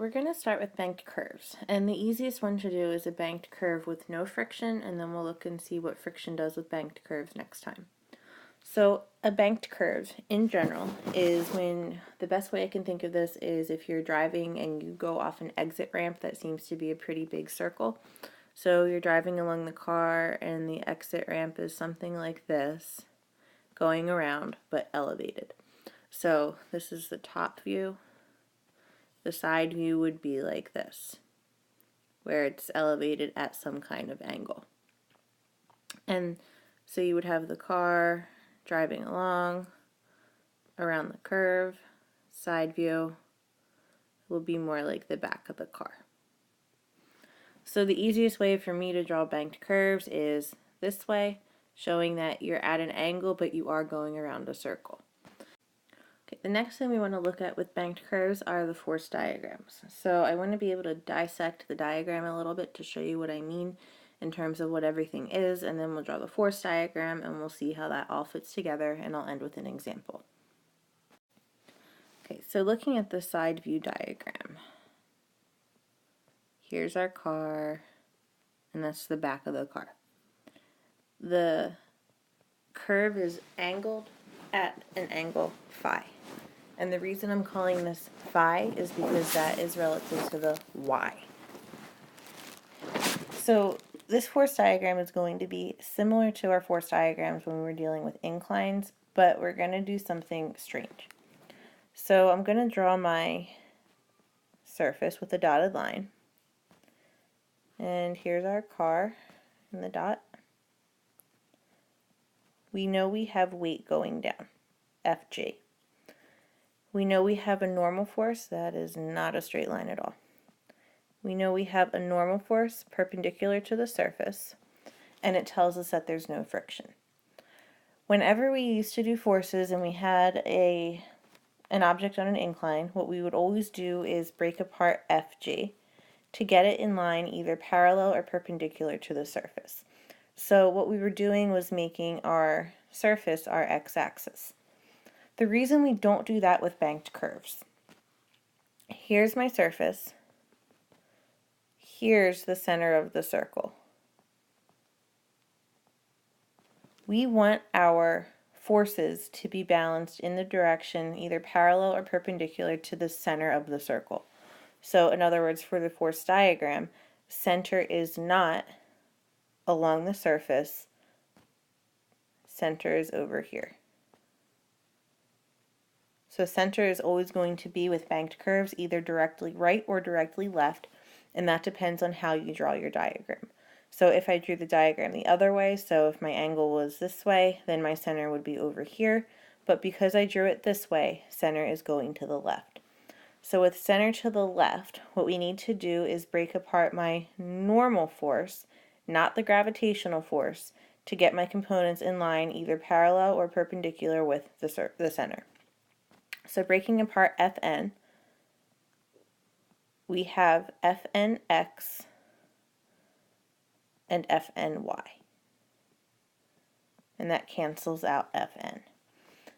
we're going to start with banked curves, and the easiest one to do is a banked curve with no friction, and then we'll look and see what friction does with banked curves next time. So a banked curve in general is when, the best way I can think of this is if you're driving and you go off an exit ramp that seems to be a pretty big circle. So you're driving along the car and the exit ramp is something like this, going around but elevated. So this is the top view. The side view would be like this, where it's elevated at some kind of angle. And so you would have the car driving along around the curve. Side view will be more like the back of the car. So the easiest way for me to draw banked curves is this way, showing that you're at an angle but you are going around a circle. Okay, the next thing we want to look at with banked curves are the force diagrams. So I want to be able to dissect the diagram a little bit to show you what I mean in terms of what everything is, and then we'll draw the force diagram and we'll see how that all fits together, and I'll end with an example. Okay, so looking at the side view diagram, here's our car, and that's the back of the car. The curve is angled at an angle phi. And the reason I'm calling this phi is because that is relative to the y. So this force diagram is going to be similar to our force diagrams when we were dealing with inclines, but we're going to do something strange. So I'm going to draw my surface with a dotted line. And here's our car in the dot. We know we have weight going down, Fg. We know we have a normal force, that is not a straight line at all. We know we have a normal force perpendicular to the surface, and it tells us that there's no friction. Whenever we used to do forces and we had an object on an incline, what we would always do is break apart Fg to get it in line either parallel or perpendicular to the surface. So what we were doing was making our surface our x-axis. The reason we don't do that with banked curves, here's my surface, here's the center of the circle. We want our forces to be balanced in the direction either parallel or perpendicular to the center of the circle. So in other words, for the force diagram, center is not along the surface, center is over here. So center is always going to be with banked curves either directly right or directly left, and that depends on how you draw your diagram. So if I drew the diagram the other way, so if my angle was this way, then my center would be over here, but because I drew it this way, center is going to the left. So with center to the left, what we need to do is break apart my normal force, not the gravitational force, to get my components in line either parallel or perpendicular with the center. So breaking apart Fn, we have Fnx and Fny. And that cancels out Fn.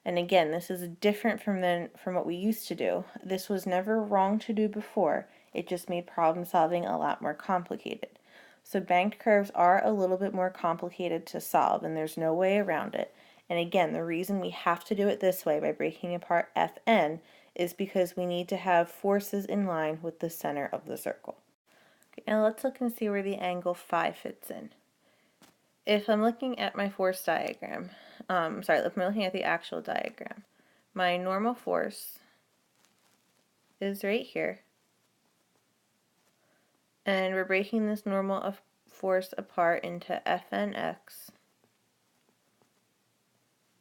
And again, this is different from what we used to do. This was never wrong to do before. It just made problem solving a lot more complicated. So banked curves are a little bit more complicated to solve, and there's no way around it. And again, the reason we have to do it this way by breaking apart Fn is because we need to have forces in line with the center of the circle. Okay, now let's look and see where the angle phi fits in. If I'm looking at my force diagram, if I'm looking at the actual diagram, my normal force is right here, and we're breaking this normal force apart into Fnx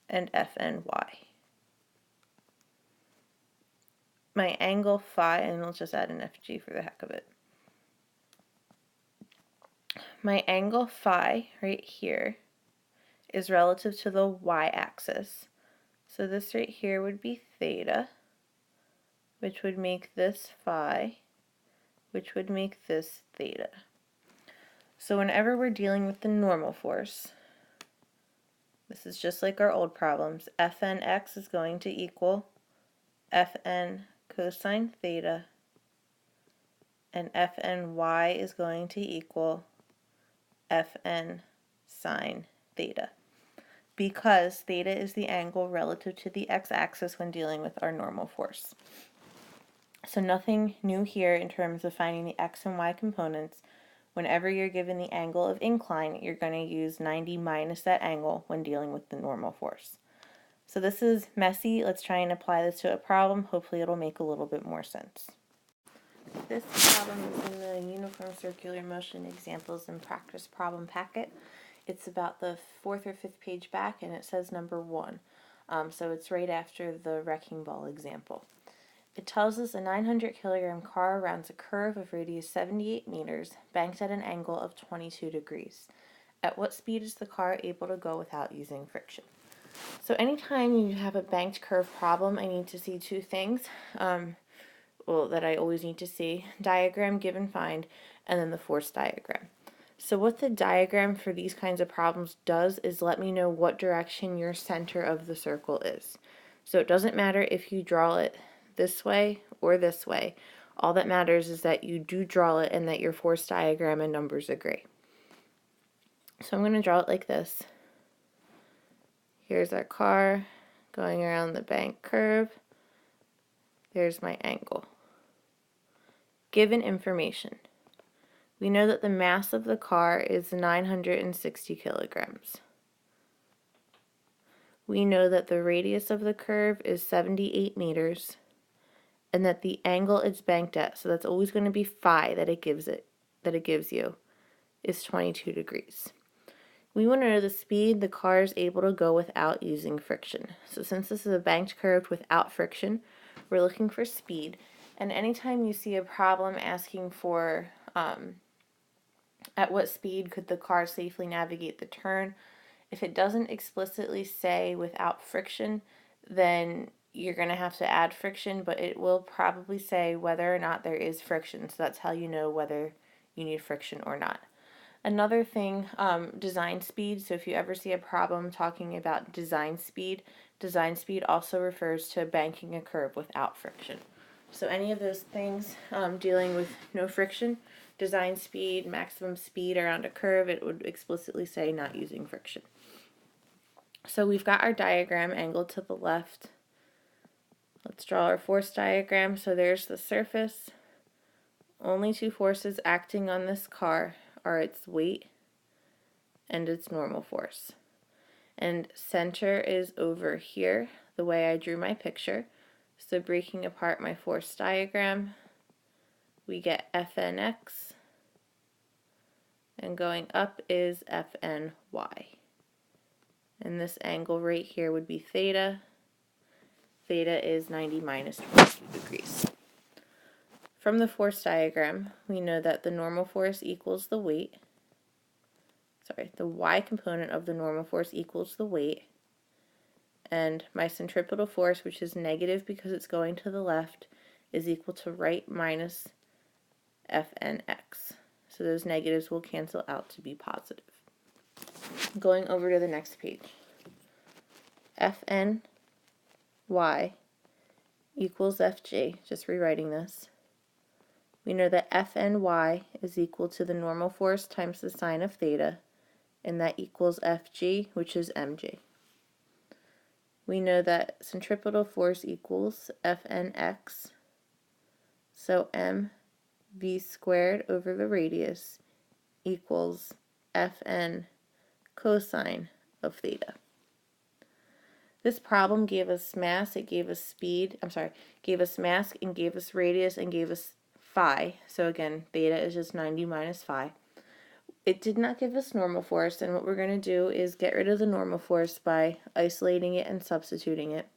and Fny. My angle phi, and we'll just add an Fg for the heck of it. My angle phi right here is relative to the y-axis. So this right here would be theta, which would make this phi, which would make this theta. So whenever we're dealing with the normal force, this is just like our old problems. Fnx is going to equal Fn cosine theta and Fny is going to equal Fn sine theta, because theta is the angle relative to the x-axis when dealing with our normal force. So nothing new here in terms of finding the x and y components. Whenever you're given the angle of incline, you're going to use 90 minus that angle when dealing with the normal force. So this is messy. Let's try and apply this to a problem. Hopefully it'll make a little bit more sense. This problem is in the Uniform Circular Motion Examples and Practice Problem packet. It's about the 4th or 5th page back, and it says number 1. So it's right after the wrecking ball example. It tells us a 900 kilogram car rounds a curve of radius 78 meters, banked at an angle of 22 degrees. At what speed is the car able to go without using friction? So anytime you have a banked curve problem, I need to see two things. That I always need to see: diagram, give and find, and then the force diagram. So what the diagram for these kinds of problems does is let me know what direction your center of the circle is. So it doesn't matter if you draw it this way or this way. All that matters is that you do draw it and that your force diagram and numbers agree. So I'm going to draw it like this. Here's our car going around the bank curve. There's my angle. Given information. We know that the mass of the car is 960 kilograms. We know that the radius of the curve is 78 meters, and that the angle it's banked at, so that's always going to be phi that it gives you, is 22 degrees. We want to know the speed the car is able to go without using friction. So since this is a banked curve without friction, we're looking for speed. And anytime you see a problem asking for at what speed could the car safely navigate the turn, if it doesn't explicitly say without friction, then you're going to have to add friction, but it will probably say whether or not there is friction. So that's how you know whether you need friction or not. Another thing, design speed. So if you ever see a problem talking about design speed also refers to banking a curve without friction. So any of those things dealing with no friction, design speed, maximum speed around a curve, it would explicitly say not using friction. So we've got our diagram angled to the left. Let's draw our force diagram. So there's the surface. Only two forces acting on this car are its weight and its normal force. And center is over here, the way I drew my picture. So breaking apart my force diagram, we get Fnx, and going up is Fny. And this angle right here would be theta. Theta is 90 minus 22 degrees. From the force diagram, we know that the normal force equals the weight. The y component of the normal force equals the weight. And my centripetal force, which is negative because it's going to the left, is equal to right minus Fnx. So those negatives will cancel out to be positive. Going over to the next page. Fny equals Fg, just rewriting this. We know that Fny is equal to the normal force times the sine of theta, and that equals Fg, which is mg. We know that centripetal force equals Fnx, so mv squared over the radius equals Fn cosine of theta. This problem gave us mass, it gave us gave us mass and gave us radius and gave us phi. So again, theta is just 90 minus phi. It did not give us normal force, and what we're going to do is get rid of the normal force by isolating it and substituting it.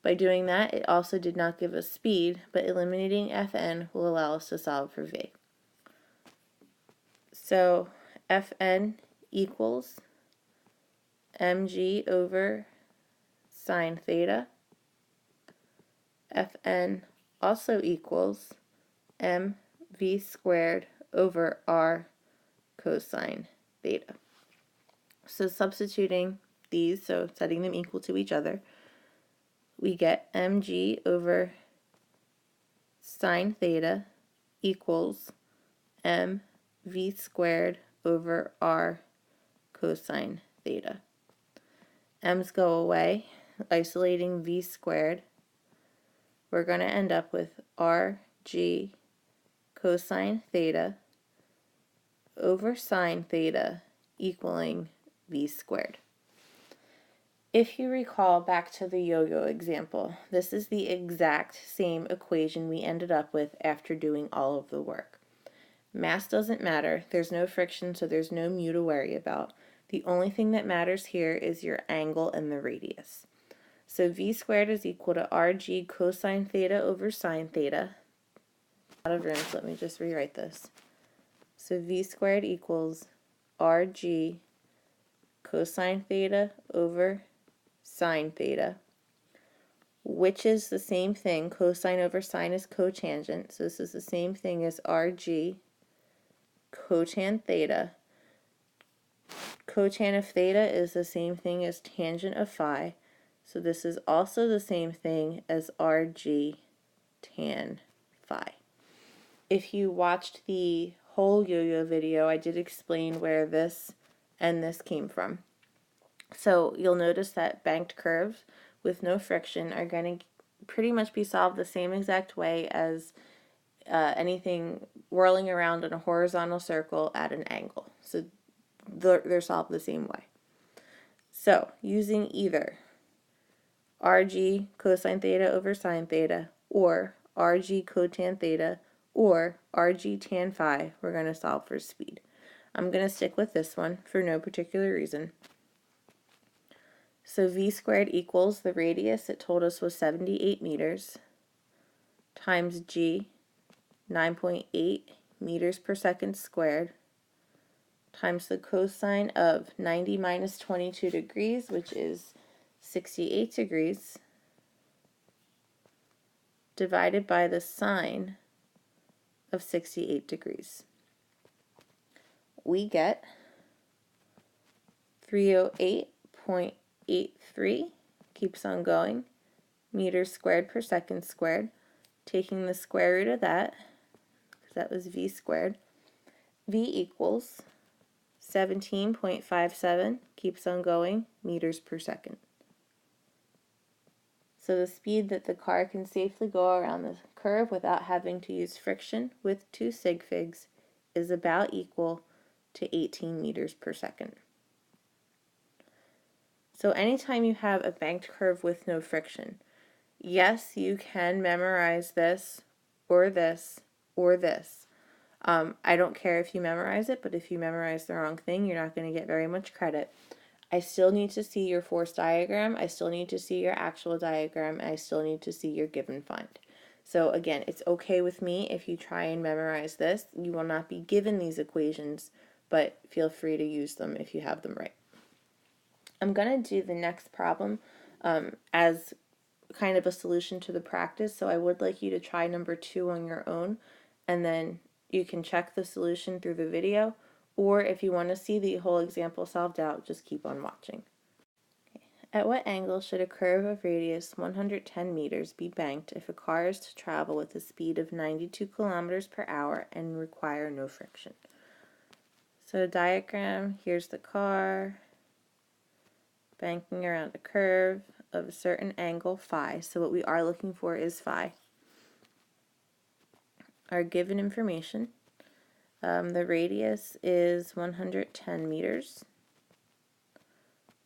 By doing that, it also did not give us speed, but eliminating Fn will allow us to solve for v. So Fn equals mg over sine theta. Fn also equals mv squared over r cosine theta. So substituting these, so setting them equal to each other, we get mg over sine theta equals mv squared over r cosine theta. M's go away, isolating v squared. We're going to end up with rg cosine theta over sine theta equaling v squared. If you recall back to the yo-yo example, this is the exact same equation we ended up with after doing all of the work. Mass doesn't matter, there's no friction, so there's no mu to worry about. The only thing that matters here is your angle and the radius. So v squared is equal to rg cosine theta over sine theta. Out of room, so let me just rewrite this. So v squared equals rg cosine theta over sine theta, which is the same thing. Cosine over sine is cotangent, so this is the same thing as rg cotan theta. Cotan of theta is the same thing as tangent of phi, so this is also the same thing as rg tan phi. If you watched the whole yo-yo video, I did explain where this and this came from. So you'll notice that banked curves with no friction are going to pretty much be solved the same exact way as anything whirling around in a horizontal circle at an angle. So they're solved the same way. So using either rg cosine theta over sine theta or rg cotan theta or rg tan phi, we're going to solve for speed. I'm going to stick with this one for no particular reason. So v squared equals the radius it told us was 78 meters times g, 9.8 meters per second squared, times the cosine of 90 minus 22 degrees, which is 68 degrees, divided by the sine of 68 degrees. We get 308.83, keeps on going, meters squared per second squared. Taking the square root of that, because that was v squared, v equals 17.57, keeps on going, meters per second. So the speed that the car can safely go around the curve without having to use friction with 2 sig figs is about equal to 18 meters per second. So anytime you have a banked curve with no friction, yes, you can memorize this or this or this. I don't care if you memorize it, but if you memorize the wrong thing, you're not going to get very much credit. I still need to see your force diagram, I still need to see your actual diagram, and I still need to see your give and find. So again, it's okay with me if you try and memorize this. You will not be given these equations, but feel free to use them if you have them right. I'm going to do the next problem as kind of a solution to the practice, so I would like you to try number 2 on your own, and then you can check the solution through the video, or if you want to see the whole example solved out, just keep on watching. Okay. At what angle should a curve of radius 110 meters be banked if a car is to travel with a speed of 92 kilometers per hour and require no friction? So diagram, here's the car, banking around a curve of a certain angle, phi. So what we are looking for is phi. Our given information, the radius is 110 meters,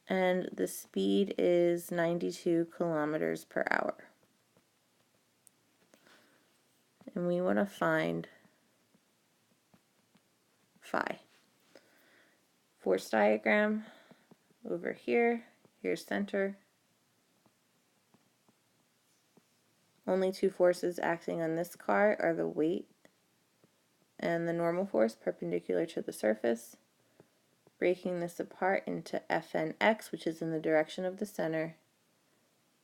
and the speed is 92 kilometers per hour. And we want to find phi. Force diagram over here, here's center. Only 2 forces acting on this car are the weight and the normal force perpendicular to the surface, breaking this apart into Fnx, which is in the direction of the center,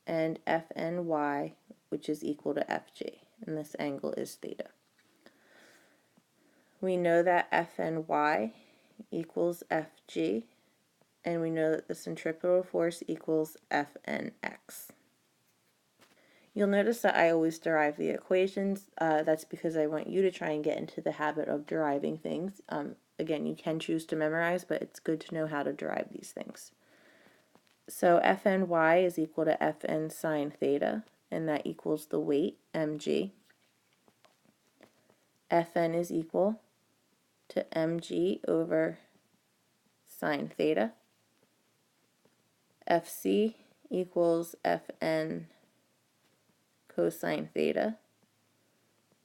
and Fny, which is equal to Fg, and this angle is theta. We know that Fny equals Fg, and we know that the centripetal force equals Fnx. You'll notice that I always derive the equations. That's because I want you to try and get into the habit of deriving things. Again, you can choose to memorize, but it's good to know how to derive these things. So Fny is equal to Fn sine theta, and that equals the weight, mg. Fn is equal to mg over sine theta. Fc equals Fn cosine theta.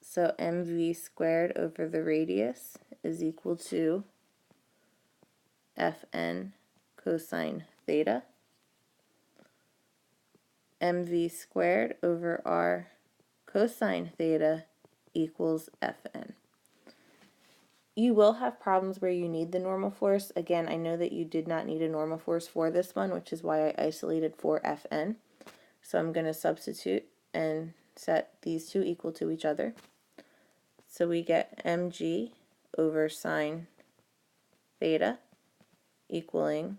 So mv squared over the radius is equal to Fn cosine theta. Mv squared over r cosine theta equals Fn. You will have problems where you need the normal force. Again, I know that you did not need a normal force for this one, which is why I isolated for Fn. So I'm going to substitute and set these two equal to each other. So we get mg over sine theta equaling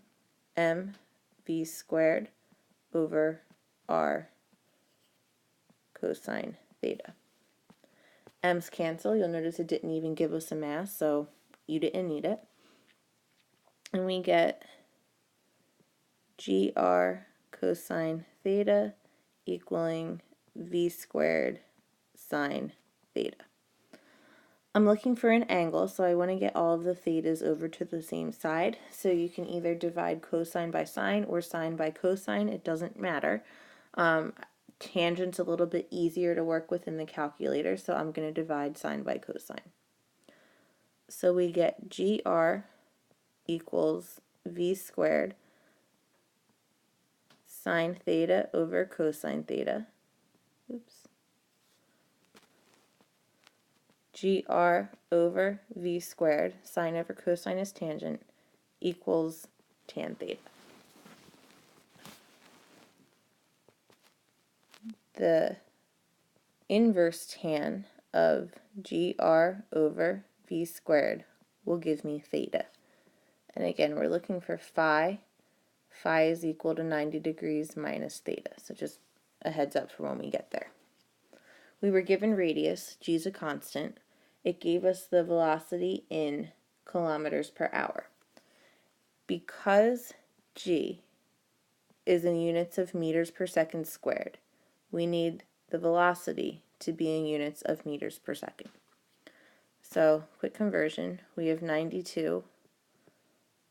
mv squared over r cosine theta. M's cancel. You'll notice it didn't even give us a mass, so you didn't need it. And we get gr cosine theta equaling v squared sine theta. I'm looking for an angle, so I want to get all of the thetas over to the same side. So you can either divide cosine by sine or sine by cosine. It doesn't matter. Tangent's a little bit easier to work with in the calculator, so I'm going to divide sine by cosine. So we get gr equals v squared sine theta over cosine theta. Oops. gr over v squared, sine over cosine is tangent, equals tan theta. The inverse tan of gr over v squared will give me theta. And again, we're looking for phi. Phi is equal to 90 degrees minus theta. So just a heads up for when we get there. We were given radius, g is a constant. It gave us the velocity in kilometers per hour. Because g is in units of meters per second squared, we need the velocity to be in units of meters per second. So, quick conversion, we have 92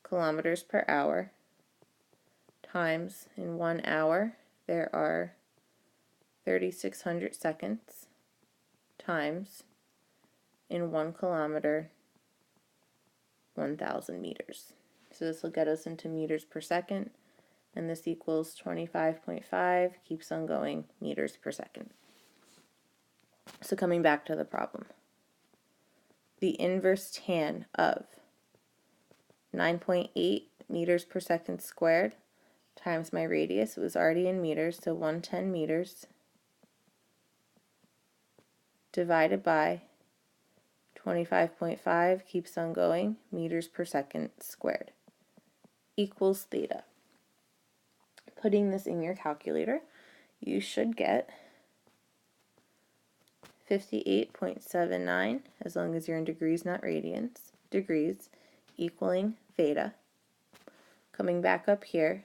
kilometers per hour times in 1 hour there are 3,600 seconds times in 1 kilometer 1,000 meters. So this will get us into meters per second, and this equals 25.5, keeps on going, meters per second. So coming back to the problem, the inverse tan of 9.8 meters per second squared times my radius, it was already in meters, so 110 meters, divided by 25.5, keeps on going, meters per second squared, equals theta. Putting this in your calculator, you should get 58.79, as long as you're in degrees, not radians, degrees, equaling theta. Coming back up here,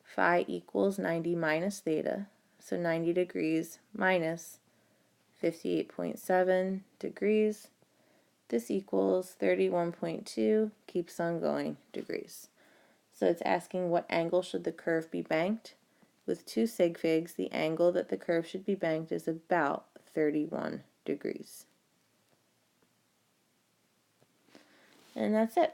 phi equals 90 minus theta, so 90 degrees minus 58.7 degrees. This equals 31.2, keeps on going, degrees. So it's asking what angle should the curve be banked. With two sig figs, the angle that the curve should be banked is about 31 degrees. And that's it.